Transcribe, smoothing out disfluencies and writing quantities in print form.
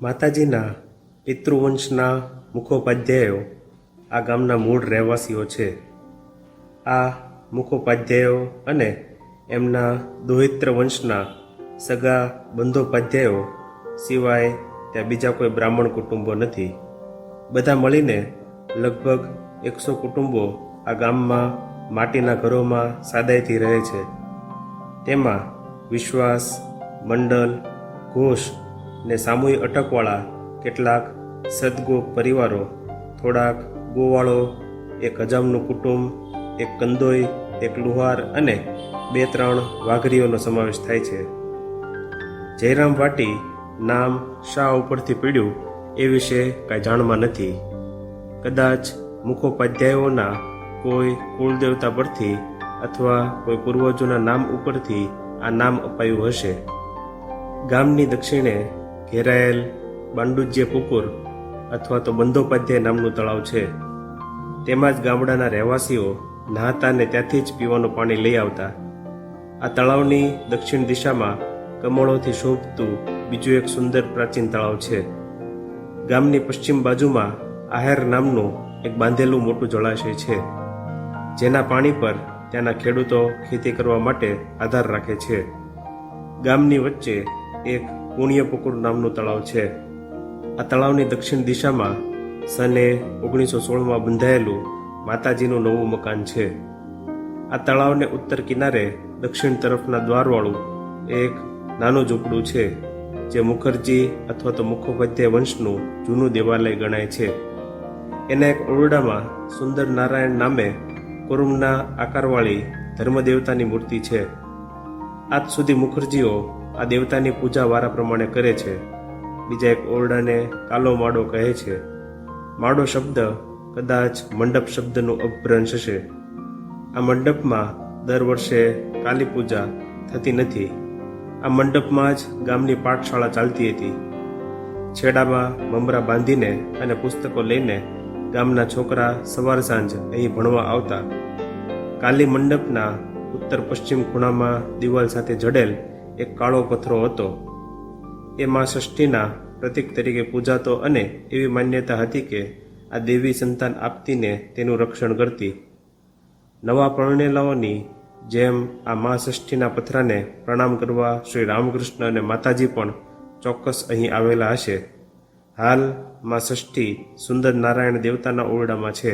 માતાજીના પિતૃવંશના મુખોપાધ્યાયો આ ગામના મૂળ રહેવાસીઓ છે. આ મુખોપાધ્યાયો અને એમના દોહિત્ર વંશના સગા બંધોપાધ્યાયો સિવાય ત્યાં બીજા કોઈ બ્રાહ્મણ કુટુંબો નથી. બધા મળીને લગભગ 100 કુટુંબો આ ગામમાં માટીના ઘરોમાં સાદાઈથી રહે છે. તેમાં વિશ્વાસ, મંડલ, ઘોષ ને સામૂહિક અટકવાળા કેટલાક સદગો પરિવારો, થોડાક ગોવાળો, એક હજામનું કુટુંબ, એક કંદોઈ, એક લુહાર અને 2-3 વાઘરીઓનો સમાવેશ થાય છે. જયરામ વાટી નામ શા ઉપરથી પડ્યું એ વિશે કાંઈ જાણમાં નથી. કદાચ મુખોપાધ્યાયોના કોઈ કુળદેવતા પરથી અથવા કોઈ પૂર્વજોના નામ ઉપરથી આ નામ અપાયું હશે. ગામની દક્ષિણે ઘેરાયેલ બાંડુજ્ય પુકુર અથવા તો બંધોપાધ્યાય નામનું તળાવ છે. તેમાં જ ગામડાના રહેવાસીઓ નહાતા ને ત્યાંથી જ પીવાનું પાણી લઈ આવતા. આ તળાવની દક્ષિણ દિશામાં કમળોથી શોભતું બીજું એક સુંદર પ્રાચીન તળાવ છે. ગામની પશ્ચિમ બાજુમાં આહેર નામનું એક બાંધેલું મોટું જળાશય છે, જેના પાણી પર ત્યાંના ખેડૂતો ખેતી કરવા માટે આધાર રાખે છે. ગામની વચ્ચે એક પુણ્યપુકુર નામનું તળાવ છે. આ તળાવની દક્ષિણ દિશામાં સને 1916માં બંધાયેલું માતાજીનું નવું મકાન છે. આ તળાવને ઉત્તર કિનારે દક્ષિણ તરફના દ્વારવાળું એક નાનું ઝૂંપડું છે, જે મુખર્જી અથવા તો મુખોપાધ્યાય વંશનું જૂનું દેવાલય ગણાય છે. એના એક ઓરડામાં સુંદર નારાયણ નામે કુરુમના આકારવાળી ધર્મદેવતાની મૂર્તિ છે. આજ સુધી મુખર્જીઓ આ દેવતાની પૂજા વારા પ્રમાણે કરે છે. બીજા એક ઓરડાને કાલો માડો કહે છે. માડો શબ્દ કદાચ મંડપ શબ્દનું અપભ્રંશ હશે. આ મંડપમાં દર વર્ષે કાલી પૂજા થતી નથી. આ મંડપમાં જ ગામની પાઠશાળા ચાલતી હતી. છેડામાં મમરા બાંધીને અને પુસ્તકો લઈને ગામના છોકરા સવાર સાંજ અહીં ભણવા આવતા. કાલી મંડપના ઉત્તર પશ્ચિમ ખૂણામાં દિવાલ સાથે જડેલ એક કાળો પથ્થરો હતો. એ માં ષષ્ઠીના પ્રતીક તરીકે પૂજાતો અને એવી માન્યતા હતી કે આ દેવી સંતાન આપતીને તેનું રક્ષણ કરતી. નવા પરણેલાઓની જેમ આ માં ષષ્ઠીના પથરાને પ્રણામ કરવા શ્રી રામકૃષ્ણ અને માતાજી પણ ચોક્કસ અહીં આવેલા હશે. હાલ માં ષષ્ઠી સુંદર નારાયણ દેવતાના ઓરડામાં છે.